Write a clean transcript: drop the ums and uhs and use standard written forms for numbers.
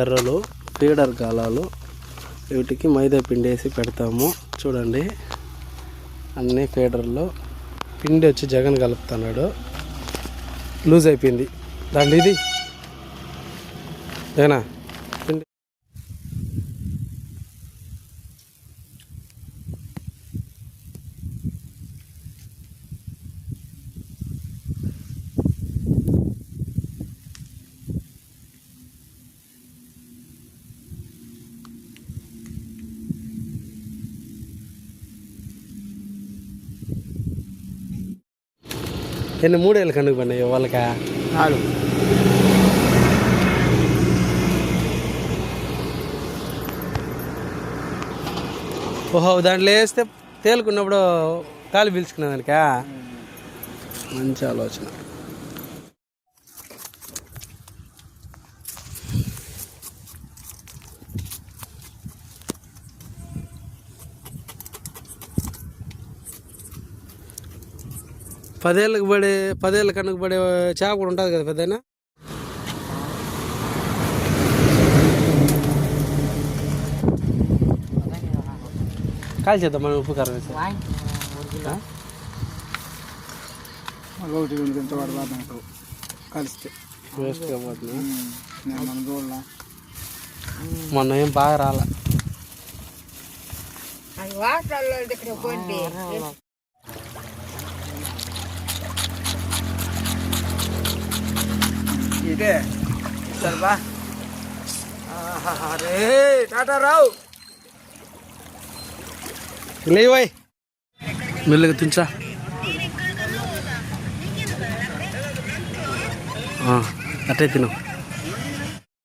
ఎర్రలు feeder కాలాలు, వీటికి మైదా పిండి వేసి పెడతాము. చూడండి అన్నీ ఫీడర్లో. పిండి వచ్చి జగన్ కలుపుతున్నాడు. లూజ్ అయిపోయింది దాంట్లో ఇది జగనా పిండి. ఎన్ని 3 ఏళ్ళు కనుక పడినాయి వాళ్ళకా? 4. ఓహో, దాంట్లో వేస్తే తేలుకున్నప్పుడు గాలి పీల్చుకునే దానికా? మంచి ఆలోచన. పదేళ్ళ కనుక పడే చేప కూడా ఉంటుంది కదా పెద్దయినా. కాల్ చేద్దాం మనం ఉప్పు కారం వేసి. కలిస్తే వేస్ట్ కాబోతున్నా. మొన్న ఏం బాగా రాలే. ఇదే సరే బా. అరే టాటా రావు లేవాయ్ మెల్లగా తించా. అట్టే తిను.